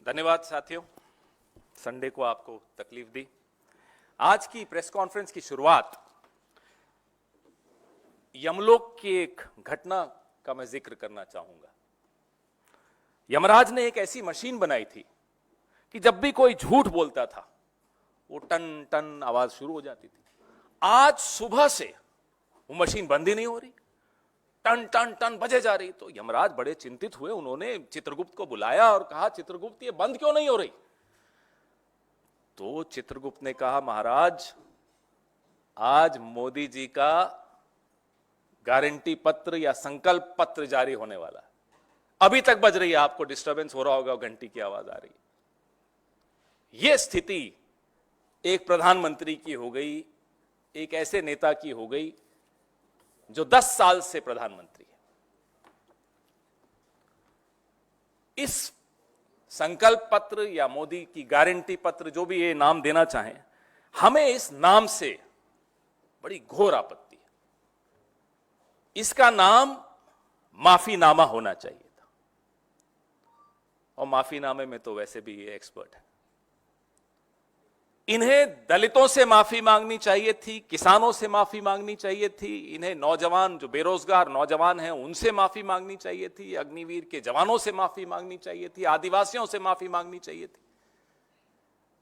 धन्यवाद साथियों, संडे को आपको तकलीफ दी। आज की प्रेस कॉन्फ्रेंस की शुरुआत यमलोक की एक घटना का मैं जिक्र करना चाहूंगा। यमराज ने एक ऐसी मशीन बनाई थी कि जब भी कोई झूठ बोलता था वो टन टन आवाज शुरू हो जाती थी। आज सुबह से वो मशीन बंद ही नहीं हो रही, टन टन टन बजे जा रही। तो यमराज बड़े चिंतित हुए, उन्होंने चित्रगुप्त को बुलाया और कहा, चित्रगुप्त ये बंद क्यों नहीं हो रही? तो चित्रगुप्त ने कहा, महाराज आज मोदी जी का गारंटी पत्र या संकल्प पत्र जारी होने वाला है, अभी तक बज रही है, आपको डिस्टरबेंस हो रहा होगा, घंटी की आवाज आ रही है। यह स्थिति एक प्रधानमंत्री की हो गई, एक ऐसे नेता की हो गई जो 10 साल से प्रधानमंत्री है। इस संकल्प पत्र या मोदी की गारंटी पत्र, जो भी ये नाम देना चाहें, हमें इस नाम से बड़ी घोर आपत्ति है। इसका नाम माफीनामा होना चाहिए था, और माफीनामे में तो वैसे भी ये एक्सपर्ट है। इन्हें दलितों से माफी मांगनी चाहिए थी, किसानों से माफी मांगनी चाहिए थी, इन्हें नौजवान जो बेरोजगार नौजवान हैं उनसे माफी मांगनी चाहिए थी, अग्निवीर के जवानों से माफी मांगनी चाहिए थी, आदिवासियों से माफी मांगनी चाहिए थी,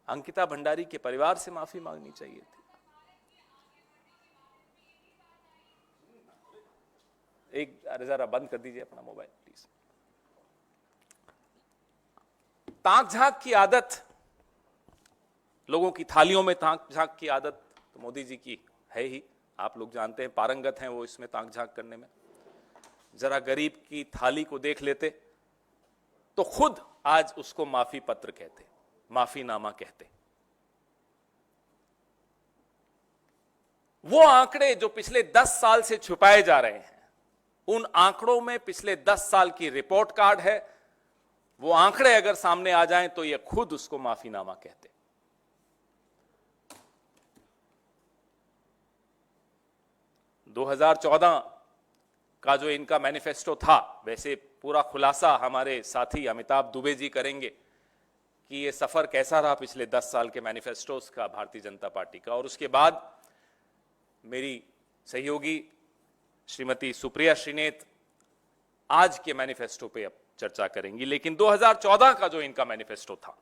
अंकिता भंडारी के परिवार से माफी मांगनी चाहिए थी। एक जरा बंद कर दीजिए अपना मोबाइल प्लीज। ताक झांक की आदत, लोगों की थालियों में ताक झांक की आदत तो मोदी जी की है ही, आप लोग जानते हैं, पारंगत हैं वो इसमें ताक झांक करने में। जरा गरीब की थाली को देख लेते तो खुद आज उसको माफी पत्र कहते, माफीनामा कहते। वो आंकड़े जो पिछले 10 साल से छुपाए जा रहे हैं, उन आंकड़ों में पिछले 10 साल की रिपोर्ट कार्ड है। वो आंकड़े अगर सामने आ जाएं तो ये खुद उसको माफीनामा कहते। 2014 का जो इनका मैनिफेस्टो था, वैसे पूरा खुलासा हमारे साथी अमिताभ दुबे जी करेंगे कि ये सफर कैसा रहा पिछले 10 साल के मैनिफेस्टोस का भारतीय जनता पार्टी का। और उसके बाद मेरी सहयोगी श्रीमती सुप्रिया श्रीनेत आज के मैनिफेस्टो पे अब चर्चा करेंगी। लेकिन 2014 का जो इनका मैनिफेस्टो था,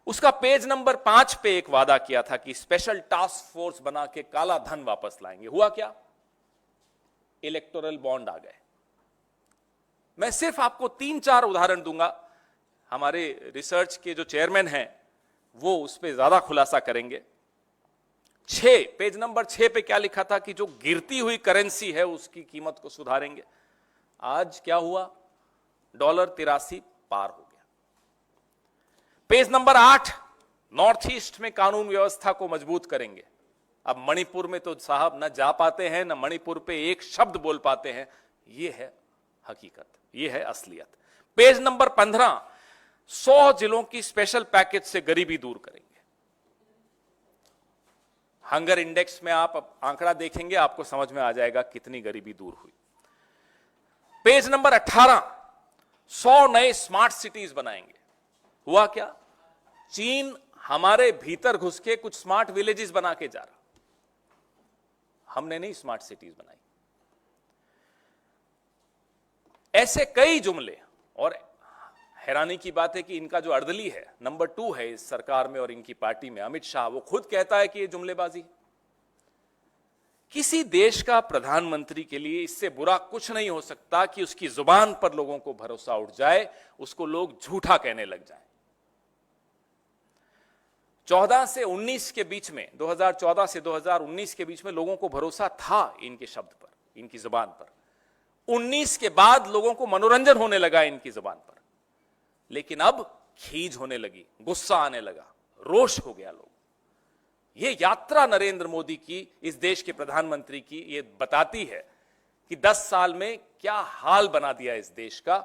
उसका पेज नंबर 5 पे एक वादा किया था कि स्पेशल टास्क फोर्स बना के काला धन वापस लाएंगे। हुआ क्या? इलेक्टोरल बॉन्ड आ गए। मैं सिर्फ आपको 3-4 उदाहरण दूंगा, हमारे रिसर्च के जो चेयरमैन हैं वो उस पर ज्यादा खुलासा करेंगे। पेज नंबर 6 पे क्या लिखा था कि जो गिरती हुई करेंसी है उसकी कीमत को सुधारेंगे। आज क्या हुआ? $83 पार हो गया। पेज नंबर 8, नॉर्थ ईस्ट में कानून व्यवस्था को मजबूत करेंगे। अब मणिपुर में तो साहब न जा पाते हैं, न मणिपुर पे एक शब्द बोल पाते हैं। ये है हकीकत, ये है असलियत। पेज नंबर 15, 100 जिलों की स्पेशल पैकेज से गरीबी दूर करेंगे। हंगर इंडेक्स में आप आंकड़ा देखेंगे, आपको समझ में आ जाएगा कितनी गरीबी दूर हुई। पेज नंबर 18, 100 नए स्मार्ट सिटीज बनाएंगे। हुआ क्या? चीन हमारे भीतर घुस के कुछ स्मार्ट विलेजेस बना के जा रहा, हमने नहीं स्मार्ट सिटीज बनाई। ऐसे कई जुमले। और हैरानी की बात है कि इनका जो अर्दली है, नंबर 2 है इस सरकार में और इनकी पार्टी में, अमित शाह, वो खुद कहता है कि ये जुमलेबाजी। किसी देश का प्रधानमंत्री के लिए इससे बुरा कुछ नहीं हो सकता कि उसकी जुबान पर लोगों को भरोसा उठ जाए, उसको लोग झूठा कहने लग जाएं। 14 से 19 के बीच में, 2014 से 2019 के बीच में लोगों को भरोसा था इनके शब्द पर, इनकी जुबान पर। 19 के बाद लोगों को मनोरंजन होने लगा इनकी जुबान पर, लेकिन अब खीज होने लगी, गुस्सा आने लगा, रोष हो गया लोग। यह यात्रा नरेंद्र मोदी की, इस देश के प्रधानमंत्री की, ये बताती है कि 10 साल में क्या हाल बना दिया इस देश का,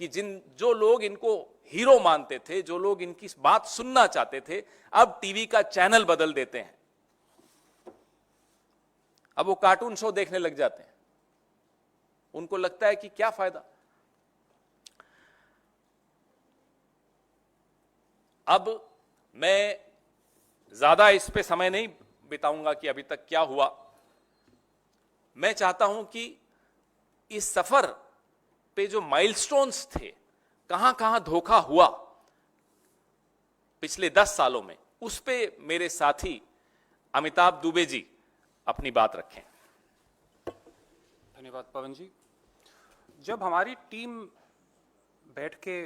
कि जो लोग इनको हीरो मानते थे, जो लोग इनकी बात सुनना चाहते थे, अब टीवी का चैनल बदल देते हैं। अब वो कार्टून शो देखने लग जाते हैं। उनको लगता है कि क्या फायदा। अब मैं ज्यादा इस पे समय नहीं बिताऊंगा कि अभी तक क्या हुआ। मैं चाहता हूं कि इस सफर पे जो माइलस्टोन्स थे, कहां कहां धोखा हुआ पिछले 10 सालों में, उस पे मेरे साथी अमिताभ दुबे जी अपनी बात रखें। धन्यवाद पवन जी। जब हमारी टीम बैठ के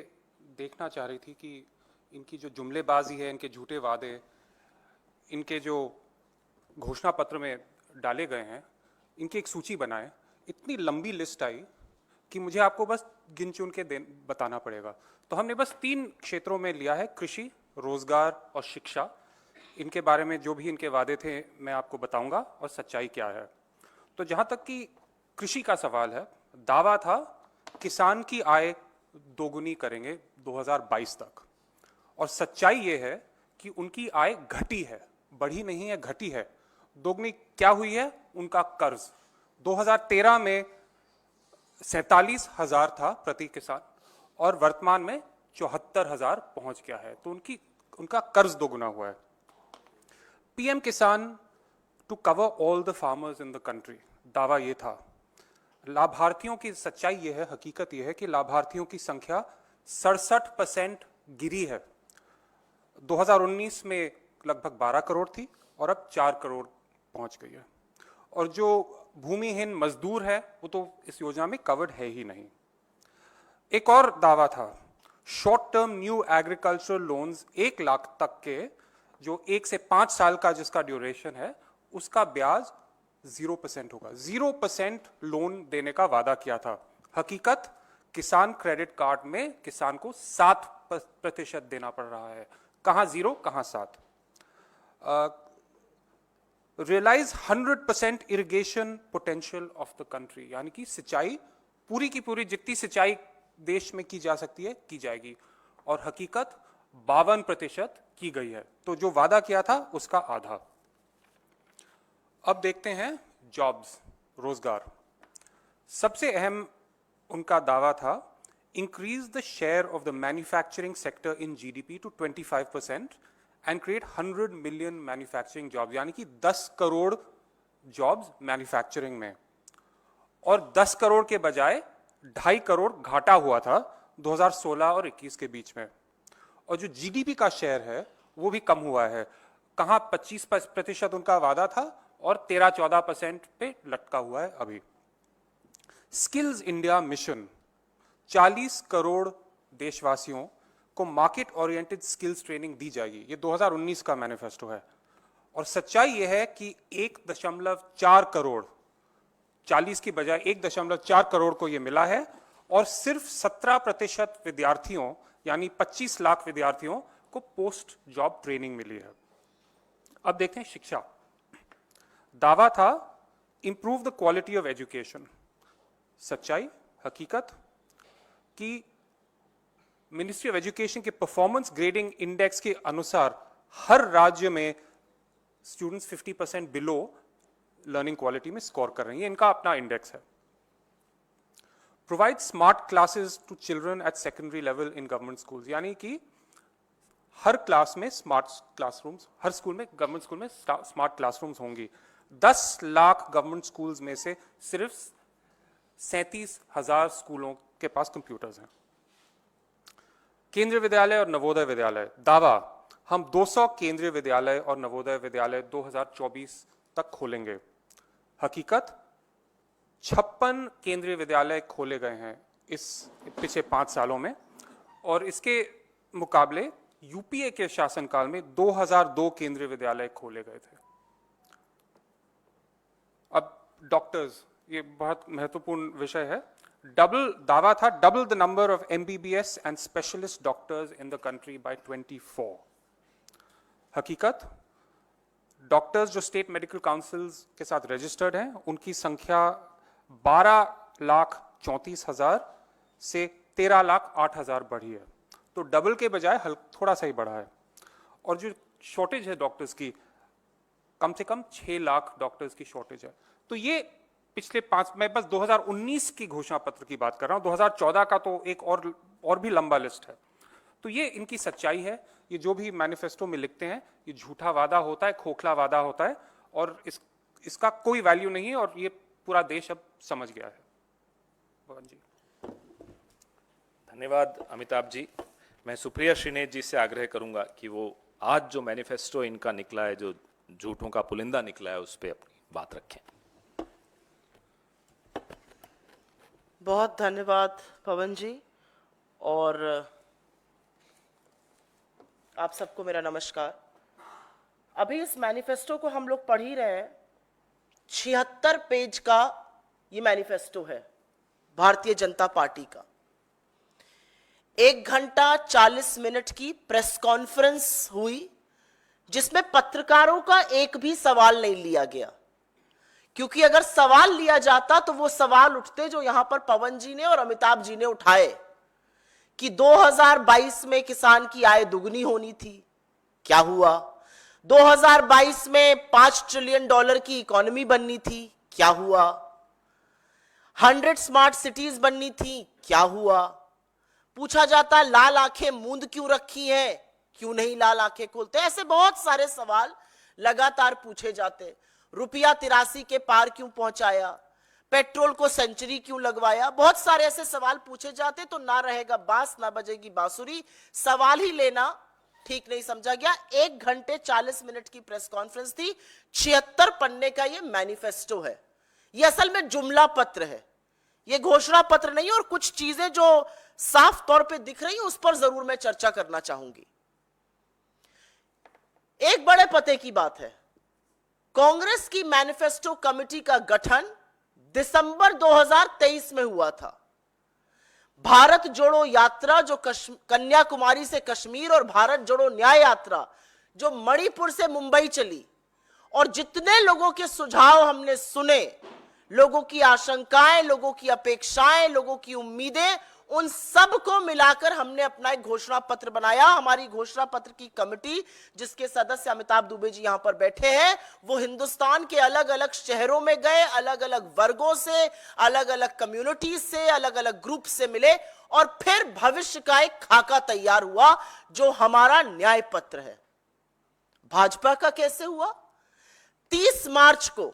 देखना चाह रही थी कि इनकी जो जुमलेबाजी है, इनके झूठे वादे, इनके जो घोषणा पत्र में डाले गए हैं, इनकी एक सूची बनाएं, इतनी लंबी लिस्ट आई कि मुझे आपको बस गिन चुन के बताना पड़ेगा। तो हमने बस 3 क्षेत्रों में लिया है, कृषि, रोजगार और शिक्षा। इनके बारे में जो भी इनके वादे थे मैं आपको बताऊंगा और सच्चाई क्या है। तो जहां तक कि कृषि का सवाल है, दावा था किसान की आय दोगुनी करेंगे 2022 तक, और सच्चाई ये है कि उनकी आय घटी है, बढ़ी नहीं है, घटी है। दोगुनी क्या हुई है? उनका कर्ज 2013 में 47,000 था प्रति किसान और वर्तमान में 74,000 पहुंच गया है। तो उनका कर्ज दोगुना हुआ है। PM Kisan to cover all the farmers in the country, दावा ये था। लाभार्थियों की सच्चाई ये है, हकीकत ये है कि लाभार्थियों की संख्या 67% गिरी है। 2019 में लगभग 12 करोड़ थी और अब 4 करोड़ पहुंच गई है। और जो भूमिहीन मजदूर है वो तो इस योजना में कवर्ड है ही नहीं। एक और दावा था, short term new agricultural loans 1 lakh तक के, जो 1 से 5 साल का जिसका ड्यूरेशन है, उसका ब्याज 0% होगा। 0% लोन देने का वादा किया था। हकीकत, किसान क्रेडिट कार्ड में किसान को 7% देना पड़ रहा है। कहां 0, कहां 7। Realise 100% irrigation potential of the country, यानी कि सिंचाई पूरी की पूरी जितनी सिंचाई देश में की जा सकती है की जाएगी, और हकीकत 52% की गई है। तो जो वादा किया था उसका आधा। अब देखते हैं जॉब्स, रोजगार। सबसे अहम उनका दावा था, increase the share of the manufacturing sector in GDP to 25% and create 100 million manufacturing jobs, यानी कि 10 करोड़ जॉब्स मैन्युफैक्चरिंग में। और 10 करोड़ के बजाय 2.5 करोड़ घाटा हुआ था 2016 और 21 के बीच में। और जो जीडीपी का शेयर है वो भी कम हुआ है। कहां 25% उनका वादा था और 13-14% पे लटका हुआ है अभी। स्किल्स इंडिया मिशन, 40 करोड़ देशवासियों को मार्केट ओरिएंटेड स्किल्स ट्रेनिंग दी जाएगी। ये 2019 का मैनिफेस्टो है। और सच्चाई यह है कि 1.4 करोड़, 40 की बजाय 1.4 करोड़ को ये मिला है, और सिर्फ 17% विद्यार्थियों यानी 25 लाख विद्यार्थियों को पोस्ट जॉब ट्रेनिंग मिली है। अब देखते हैं शिक्षा। दावा था, improve the quality of education. सच्चाई, हकीकत कि मिनिस्ट्री ऑफ एजुकेशन के परफॉर्मेंस ग्रेडिंग इंडेक्स के अनुसार हर राज्य में स्टूडेंट्स 50% बिलो लर्निंग क्वालिटी में स्कोर कर रहे हैं। इनका अपना इंडेक्स है। Provide smart classes to children at secondary level in government schools, यानी कि हर क्लास में स्मार्ट क्लासरूम्स, हर स्कूल में, गवर्नमेंट स्कूल में स्मार्ट क्लासरूम्स होंगी। 10 लाख गवर्नमेंट स्कूल्स में से सिर्फ 37,000 स्कूलों के पास कंप्यूटर्स हैं। केंद्रीय विद्यालय और नवोदय विद्यालय, दावा, हम 200 केंद्रीय विद्यालय और नवोदय विद्यालय 2024 तक खोलेंगे। हकीकत, 56 केंद्रीय विद्यालय खोले गए हैं इस पिछले 5 सालों में, और इसके मुकाबले यूपीए के शासनकाल में 2002 केंद्रीय विद्यालय खोले गए थे। अब डॉक्टर्स, ये बहुत महत्वपूर्ण विषय है। दावा था, double the number of MBBS and specialist doctors in the country bye 24। हकीकत, डॉक्टर्स जो स्टेट मेडिकल काउंसिल्स के साथ रजिस्टर्ड हैं उनकी संख्या 12,34,000 से 13,08,000 बढ़ी है। तो डबल के बजाय थोड़ा सा ही बढ़ा है। और जो शॉर्टेज है डॉक्टर्स की, कम से कम 6 लाख डॉक्टर्स की शॉर्टेज है। तो ये पिछले 5, मैं बस 2019 की घोषणा पत्र की बात कर रहा हूं, 2014 का तो एक और भी लंबा लिस्ट है। तो ये इनकी सच्चाई है। ये जो भी मैनिफेस्टो में लिखते हैं ये झूठा वादा होता है, खोखला वादा होता है, और इसका कोई वैल्यू नहीं है, और ये पूरा देश अब समझ गया है। भवन जी। धन्यवाद अमिताभ जी। मैं सुप्रिया श्रीनेत जी से आग्रह करूंगा कि वो आज जो मैनिफेस्टो इनका निकला है, जो झूठों का पुलिंदा निकला है, उस पर अपनी बात रखें। बहुत धन्यवाद पवन जी, और आप सबको मेरा नमस्कार। अभी इस मैनिफेस्टो को हम लोग पढ़ ही रहे हैं। 76 पेज का ये मैनिफेस्टो है भारतीय जनता पार्टी का। 1 घंटा 40 मिनट की प्रेस कॉन्फ्रेंस हुई, जिसमें पत्रकारों का एक भी सवाल नहीं लिया गया, क्योंकि अगर सवाल लिया जाता तो वो सवाल उठते जो यहां पर पवन जी ने और अमिताभ जी ने उठाए कि 2022 में किसान की आय दुगनी होनी थी, क्या हुआ? 2022 में $5 ट्रिलियन की इकोनॉमी बननी थी, क्या हुआ? 100 स्मार्ट सिटीज बननी थी, क्या हुआ? पूछा जाता लाल आंखें मूंद क्यों रखी हैं, क्यों नहीं लाल आंखें खोलते? ऐसे बहुत सारे सवाल लगातार पूछे जाते। रुपया 83 के पार क्यों पहुंचाया? पेट्रोल को सेंचुरी क्यों लगवाया? बहुत सारे ऐसे सवाल पूछे जाते, तो ना रहेगा बांस ना बजेगी बांसुरी, सवाल ही लेना ठीक नहीं समझा गया। 1 घंटे 40 मिनट की प्रेस कॉन्फ्रेंस थी। 76 पन्ने का ये मैनिफेस्टो है। ये असल में जुमला पत्र है, ये घोषणा पत्र नहीं है। और कुछ चीजें जो साफ तौर पे दिख रही है उस पर जरूर मैं चर्चा करना चाहूंगी। एक बड़े पते की बात है, कांग्रेस की मैनिफेस्टो कमेटी का गठन दिसंबर 2023 में हुआ था। भारत जोड़ो यात्रा जो कन्याकुमारी से कश्मीर, और भारत जोड़ो न्याय यात्रा जो मणिपुर से मुंबई चली, और जितने लोगों के सुझाव हमने सुने, लोगों की आशंकाएं, लोगों की अपेक्षाएं, लोगों की उम्मीदें, उन सब को मिलाकर हमने अपना एक घोषणा पत्र बनाया। हमारी घोषणा पत्र की कमेटी, जिसके सदस्य अमिताभ दुबे जी यहां पर बैठे हैं, वो हिंदुस्तान के अलग अलग शहरों में गए, अलग अलग वर्गों से, अलग अलग कम्युनिटीज से, अलग अलग ग्रुप से मिले, और फिर भविष्य का एक खाका तैयार हुआ जो हमारा न्याय पत्र है। भाजपा का कैसे हुआ? 30 मार्च को,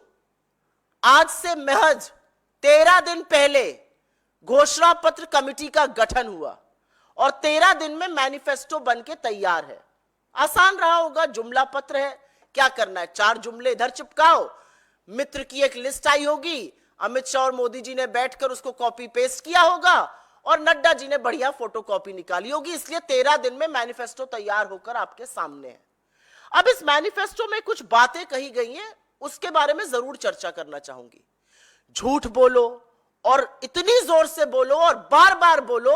आज से महज 13 दिन पहले घोषणा पत्र कमेटी का गठन हुआ, और 13 दिन में मैनिफेस्टो बनके तैयार है। आसान रहा होगा, जुमला पत्र है, क्या करना है, 4 जुमले इधर चिपकाओ, मित्र की एक लिस्ट आई होगी, अमित शाह और मोदी जी ने बैठकर उसको कॉपी पेस्ट किया होगा, और नड्डा जी ने बढ़िया फोटोकॉपी निकाली होगी। इसलिए 13 दिन में मैनिफेस्टो तैयार होकर आपके सामने है। अब इस मैनिफेस्टो में कुछ बातें कही गई हैं, उसके बारे में जरूर चर्चा करना चाहूंगी। झूठ बोलो, और इतनी जोर से बोलो और बार बार बोलो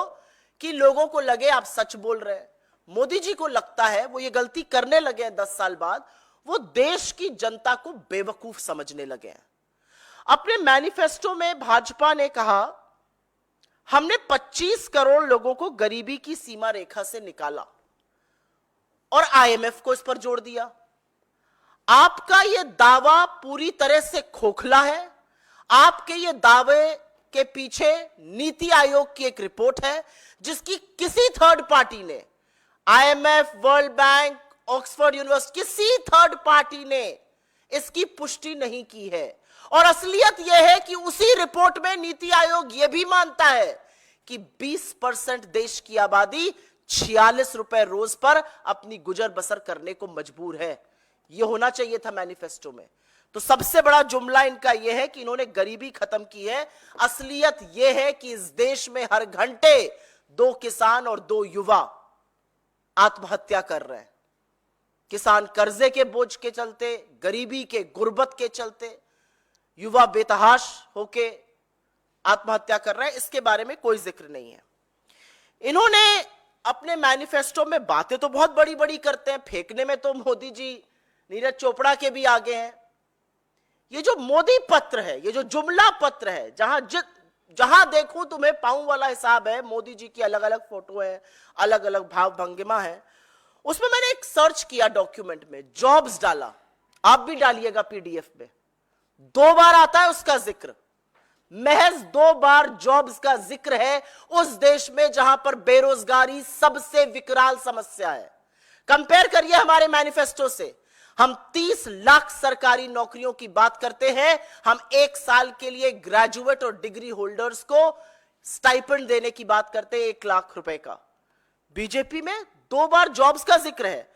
कि लोगों को लगे आप सच बोल रहे हैं। मोदी जी को लगता है, वो ये गलती करने लगे हैं 10 साल बाद, वो देश की जनता को बेवकूफ समझने लगे हैं। अपने मैनिफेस्टो में भाजपा ने कहा, हमने 25 करोड़ लोगों को गरीबी की सीमा रेखा से निकाला, और आईएमएफ को इस पर जोड़ दिया। आपका यह दावा पूरी तरह से खोखला है। आपके ये दावे के पीछे नीति आयोग की एक रिपोर्ट है, जिसकी किसी थर्ड पार्टी ने, IMF, world bank, Oxford university, किसी थर्ड पार्टी ने इसकी पुष्टि नहीं की है। और असलियत यह है कि उसी रिपोर्ट में नीति आयोग यह भी मानता है कि 20% देश की आबादी 46 रुपए रोज पर अपनी गुजर बसर करने को मजबूर है। यह होना चाहिए था मैनिफेस्टो में। तो सबसे बड़ा जुमला इनका यह है कि इन्होंने गरीबी खत्म की है। असलियत यह है कि इस देश में हर घंटे 2 किसान और 2 युवा आत्महत्या कर रहे हैं। किसान कर्जे के बोझ के चलते, गरीबी के, गुर्बत के चलते, युवा बेतहाश होके आत्महत्या कर रहे हैं। इसके बारे में कोई जिक्र नहीं है। इन्होंने अपने मैनिफेस्टो में बातें तो बहुत बड़ी बड़ी करते हैं, फेंकने में तो मोदी जी नीरज चोपड़ा के भी आगे हैं। ये जो मोदी पत्र है, ये जो जुमला पत्र है, जहां देखूं तुम्हें पाऊं वाला हिसाब है, मोदी जी की अलग अलग फोटो है, अलग अलग भाव भंगिमा है। उसमें मैंने एक सर्च किया डॉक्यूमेंट में, जॉब्स डाला, आप भी डालिएगा पीडीएफ में, 2 बार आता है उसका जिक्र। महज 2 बार जॉब्स का जिक्र है उस देश में जहां पर बेरोजगारी सबसे विकराल समस्या है, कंपेयर करिए हमारे मैनिफेस्टो से। हम 30 लाख सरकारी नौकरियों की बात करते हैं। हम 1 साल के लिए ग्रेजुएट और डिग्री होल्डर्स को स्टाइपेंड देने की बात करते हैं 1 लाख रुपए का। बीजेपी में 2 बार जॉब्स का जिक्र है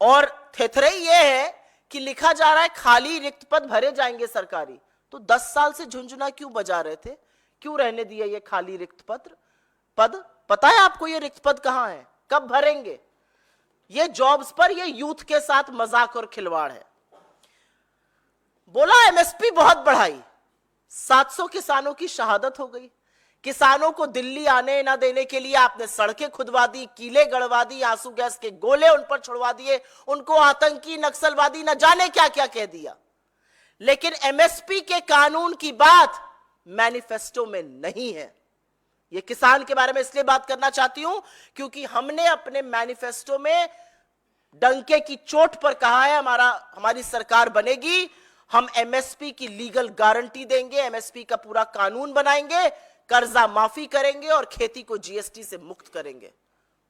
और थेथरे ये है कि लिखा जा रहा है खाली रिक्त पद भरे जाएंगे सरकारी। तो 10 साल से झुंझुना क्यों बजा रहे थे? क्यों रहने दिया ये खाली रिक्त पद? पता है आपको ये रिक्त पद कहां है, कब भरेंगे? ये जॉब्स पर ये यूथ के साथ मजाक और खिलवाड़ है। बोला एमएसपी बहुत बढ़ाई, 700 किसानों की शहादत हो गई। किसानों को दिल्ली आने ना देने के लिए आपने सड़कें खुदवा दी, कीले गड़वा दी, आंसू गैस के गोले उन पर छुड़वा दिए, उनको आतंकी नक्सलवादी न जाने क्या क्या कह दिया। लेकिन एमएसपी के कानून की बात मैनिफेस्टो में नहीं है। ये किसान के बारे में इसलिए बात करना चाहती हूं क्योंकि हमने अपने मैनिफेस्टो में डंके की चोट पर कहा है हमारी सरकार बनेगी, हम एमएसपी की लीगल गारंटी देंगे, एमएसपी का पूरा कानून बनाएंगे, कर्जा माफी करेंगे और खेती को जीएसटी से मुक्त करेंगे।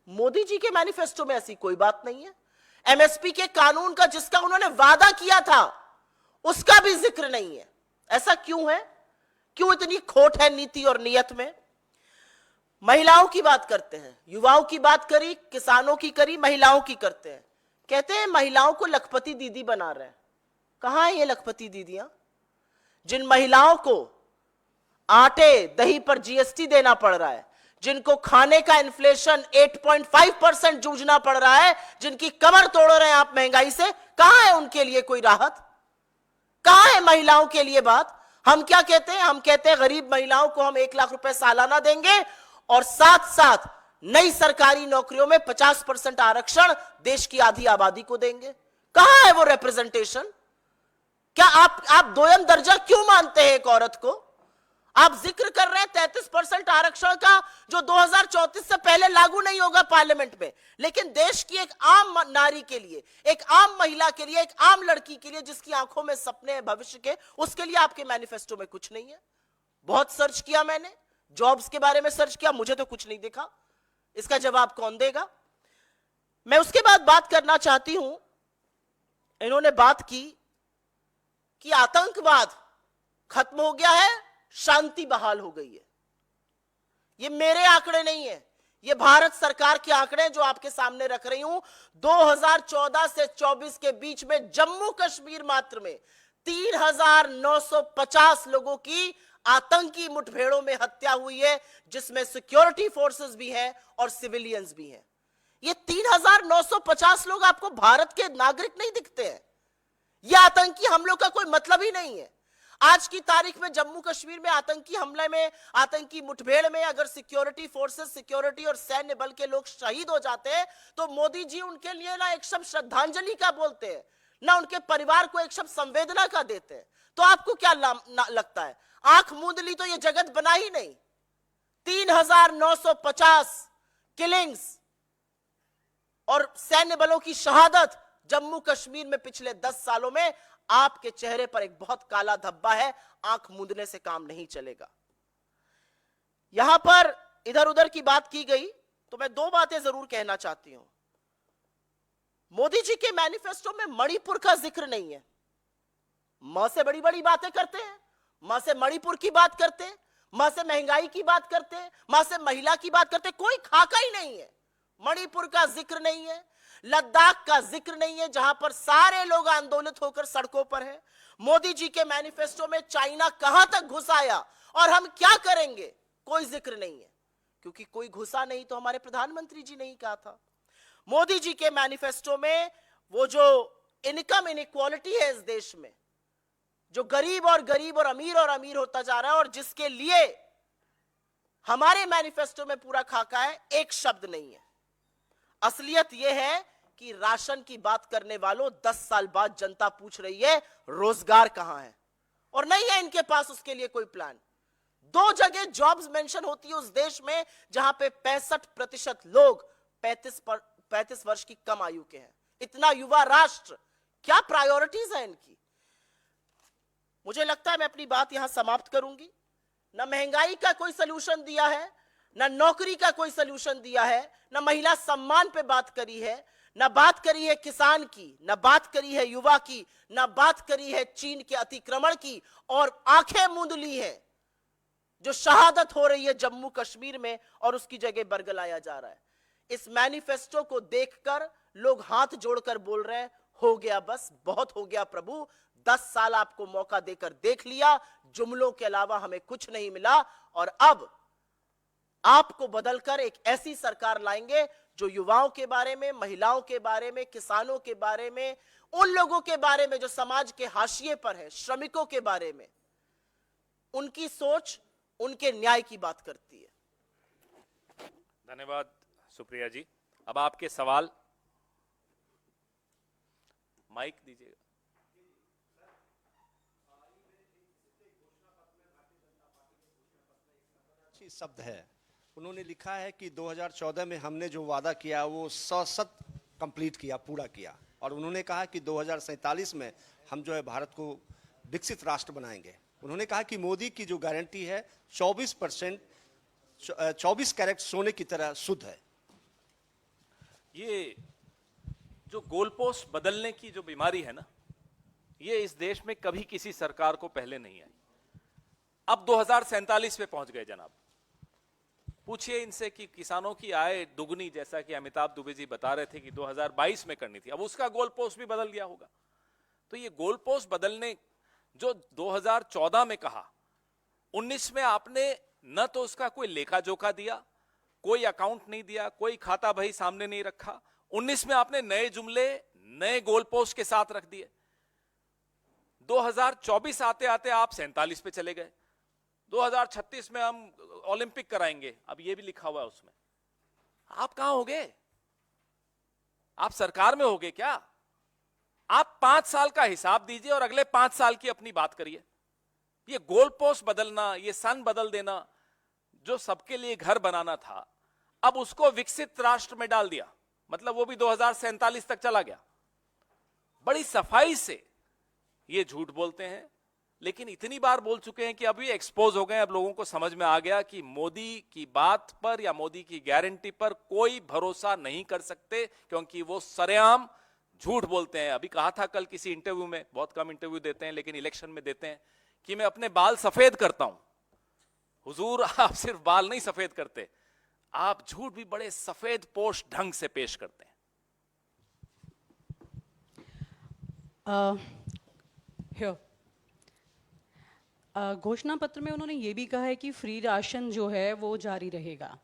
मोदी जी के मैनिफेस्टो में ऐसी कोई बात नहीं है। एमएसपी के कानून का जिसका उन्होंने वादा किया था उसका भी जिक्र नहीं है। ऐसा क्यों है? क्यों इतनी खोट है नीति और नियत में? महिलाओं की बात करते हैं, युवाओं की बात करी, किसानों की करी, महिलाओं की करते हैं। कहते हैं महिलाओं को लखपति दीदी बना रहे हैं। कहां है ये लखपति दीदियां? जिन महिलाओं को आटे दही पर जीएसटी देना पड़ रहा है, जिनको खाने का इन्फ्लेशन 8.5% जूझना पड़ रहा है, जिनकी कमर तोड़ रहे हैं आप महंगाई से, कहां है उनके लिए कोई राहत? कहां है महिलाओं के लिए बात? हम क्या कहते हैं? हम कहते हैं गरीब महिलाओं को हम 1 लाख रुपए सालाना देंगे और साथ साथ नई सरकारी नौकरियों में 50% आरक्षण देश की आधी आबादी को देंगे। कहां है वो रिप्रेजेंटेशन? क्या आप दोयम दर्जा क्यों मानते हैं एक औरत को? आप जिक्र कर रहे हैं 33% आरक्षण का जो 2034 से पहले लागू नहीं होगा पार्लियामेंट में, लेकिन देश की एक आम नारी के लिए, एक आम महिला के लिए, एक आम लड़की के लिए जिसकी आंखों में सपने हैं भविष्य के, उसके लिए आपके मैनिफेस्टो में कुछ नहीं है। बहुत सर्च किया मैंने, जॉब्स के बारे में सर्च किया, मुझे तो कुछ नहीं दिखा। इसका जवाब कौन देगा? मैं उसके बाद बात करना चाहती हूं, इन्होंने बात की कि आतंकवाद खत्म हो गया है, शांति बहाल हो गई है। ये मेरे आंकड़े नहीं है, ये भारत सरकार के आंकड़े जो आपके सामने रख रही हूं। 2014 से 24 के बीच में जम्मू कश्मीर मात्र में 3,950 लोगों की आतंकी मुठभेड़ों में हत्या हुई है, जिसमें सिक्योरिटी फोर्सेस भी हैं और सिविलियंस भी हैं। ये 3,950 लोग आपको भारत के नागरिक नहीं दिखते हैं। यह आतंकी हमलों का कोई मतलब ही नहीं है। आज की तारीख में जम्मू कश्मीर में आतंकी हमले में, आतंकी मुठभेड़ में अगर सिक्योरिटी फोर्सेस, सिक्योरिटी और सैन्य बल के लोग शहीद हो जाते हैं तो मोदी जी उनके लिए ना एक शब्द श्रद्धांजलि का बोलते हैं, ना उनके परिवार को एक शब्द संवेदना का देते हैं। तो आपको क्या लगता है? आंख मूंद ली तो ये जगत बना ही नहीं। 3,950 किलिंग्स और सैन्य बलों की शहादत जम्मू कश्मीर में पिछले 10 सालों में, आपके चेहरे पर एक बहुत काला धब्बा है। आंख मूंदने से काम नहीं चलेगा। यहां पर इधर उधर की बात की गई तो मैं 2 बातें जरूर कहना चाहती हूं। मोदी जी के मैनिफेस्टो में मणिपुर का जिक्र नहीं है। मां से बड़ी बड़ी बातें करते हैं, मां से मणिपुर की बात करते हैं, मां से महंगाई की बात करते हैं, मां से महिला की बात करते हैं, कोई खाका ही नहीं है। मणिपुर का जिक्र नहीं है, लद्दाख का जिक्र नहीं है जहां पर सारे लोग आंदोलित होकर सड़कों पर हैं। मोदी जी के मैनिफेस्टो में चाइना कहां तक घुस आया और हम क्या करेंगे, कोई जिक्र नहीं है, क्योंकि कोई घुसा नहीं तो हमारे प्रधानमंत्री जी ने ही कहा था। मोदी जी के मैनिफेस्टो में वो जो इनकम इनइक्वालिटी है इस देश में, जो गरीब और अमीर होता जा रहा है और जिसके लिए हमारे मैनिफेस्टो में पूरा खाका है, एक शब्द नहीं है। असलियत यह है कि राशन की बात करने वालों 10 साल बाद जनता पूछ रही है रोजगार कहां है, और नहीं है इनके पास उसके लिए कोई प्लान। 2 जगह जॉब्स मेंशन होती है उस देश में जहां पे 65% लोग 35 वर्ष की कम आयु के हैं। इतना युवा राष्ट्र, क्या प्रायोरिटीज है इनकी? मुझे लगता है मैं अपनी बात यहां समाप्त करूंगी। ना महंगाई का कोई सलूशन दिया है, ना नौकरी का कोई सलूशन दिया है, ना महिला सम्मान पे बात करी है, न बात करी है किसान की, न बात करी है युवा की, न बात करी है चीन के अतिक्रमण की, और आंखें मूंद ली है जो शहादत हो रही है जम्मू कश्मीर में और उसकी जगह बरगलाया जा रहा है। इस मैनिफेस्टो को देखकर लोग हाथ जोड़कर बोल रहे हैं, हो गया बस, बहुत हो गया प्रभु, 10 साल आपको मौका देकर देख लिया, जुमलों के अलावा हमें कुछ नहीं मिला, और अब आपको बदलकर एक ऐसी सरकार लाएंगे जो युवाओं के बारे में, महिलाओं के बारे में, किसानों के बारे में, उन लोगों के बारे में जो समाज के हाशिए पर है, श्रमिकों के बारे में, उनकी सोच, उनके न्याय की बात करती है। धन्यवाद सुप्रिया जी। अब आपके सवाल, माइक दीजिएगा। शब्द है, उन्होंने लिखा है कि 2014 में हमने जो वादा किया वो 100% कंप्लीट किया, पूरा किया, और उन्होंने कहा कि 2047 में हम जो है भारत को विकसित राष्ट्र बनाएंगे। उन्होंने कहा कि मोदी की जो गारंटी है 24 कैरेट सोने की तरह शुद्ध है। ये जो गोलपोस्ट बदलने की जो बीमारी है ना, ये इस देश में कभी किसी सरकार को पहले नहीं आई। अब 2047 पे पहुंच गए जनाब। पूछिए इनसे कि किसानों की आय दुगनी, जैसा कि अमिताभ दुबे जी बता रहे थे कि 2022 में करनी थी, अब उसका गोल पोस्ट भी बदल गया होगा। तो ये गोल पोस्ट बदलने जो 2014 में कहा, 19 में आपने न तो उसका कोई लेखा जोखा दिया, कोई अकाउंट नहीं दिया, कोई खाता बही सामने नहीं रखा। 19 में आपने नए जुमले, नए गोल पोस्ट के साथ रख दिए। 2024 आते आते आप 47 पे चले गए। 2036 में हम ओलंपिक कराएंगे, अब ये भी लिखा हुआ है उसमें। आप कहां होगे? आप सरकार में होगे क्या? आप 5 साल का हिसाब दीजिए और अगले 5 साल की अपनी बात करिए। ये गोल पोस्ट बदलना, ये सन बदल देना, जो सबके लिए घर बनाना था, अब उसको विकसित राष्ट्र में डाल दिया, मतलब वो भी 2047 तक चला गया। बड़ी सफाई से ये झूठ बोलते हैं, लेकिन इतनी बार बोल चुके हैं कि अभी एक्सपोज हो गए। अब लोगों को समझ में आ गया कि मोदी की बात पर या मोदी की गारंटी पर कोई भरोसा नहीं कर सकते, क्योंकि वो सरेआम झूठ बोलते हैं। अभी कहा था कल किसी इंटरव्यू में, बहुत कम इंटरव्यू देते हैं लेकिन इलेक्शन में देते हैं, कि मैं अपने बाल सफेद करता हूं। हुजूर, आप सिर्फ बाल नहीं सफेद करते, आप झूठ भी बड़े सफेद पोश ढंग से पेश करते हैं। घोषणा पत्र में उन्होंने ये भी कहा है कि फ्री राशन जो है वो जारी रहेगा।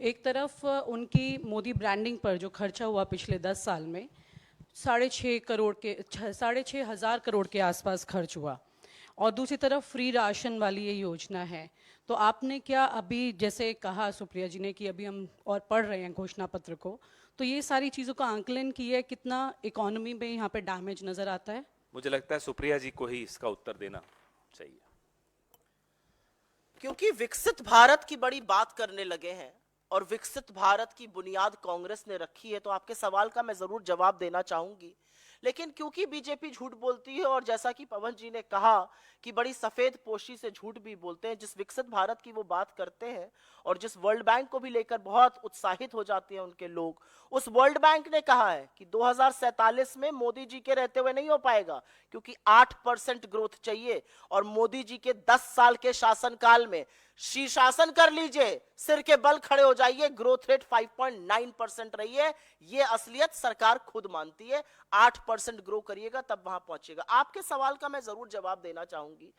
एक तरफ उनकी मोदी ब्रांडिंग पर जो खर्चा हुआ पिछले 10 साल में 6.5 हज़ार करोड़ के आसपास खर्च हुआ, और दूसरी तरफ फ्री राशन वाली ये योजना है। तो आपने क्या अभी जैसे कहा सुप्रिया जी ने कि अभी हम और पढ़ रहे हैं घोषणा पत्र को, तो ये सारी चीज़ों का आंकलन किया है, कितना इकोनॉमी में यहाँ पे डैमेज नज़र आता है? मुझे लगता है सुप्रिया जी को ही इसका उत्तर देना चाहिए, क्योंकि विकसित भारत की बड़ी बात करने लगे हैं और विकसित भारत की बुनियाद कांग्रेस ने रखी है, तो आपके सवाल का मैं जरूर जवाब देना चाहूंगी। लेकिन क्योंकि बीजेपी झूठ बोलती है, और जैसा कि पवन जी ने कहा कि बड़ी सफेद पोशी से झूठ भी बोलते हैं, जिस विकसित भारत की वो बात करते हैं और जिस वर्ल्ड बैंक को भी लेकर बहुत उत्साहित हो जाते हैं उनके लोग, उस वर्ल्ड बैंक ने कहा है कि 2047 में मोदी जी के रहते हुए नहीं हो पाएगा, क्योंकि 8% ग्रोथ चाहिए, और मोदी जी के 10 साल के शासनकाल में शीर्षासन कर लीजिए, सिर के बल खड़े हो जाइए, ग्रोथ रेट 5.9% रही है। ये असलियत सरकार खुद मानती है। 8% ग्रो करिएगा तब वहां पहुंचेगा। आपके सवाल का मैं जरूर जवाब देना चाहूंगी।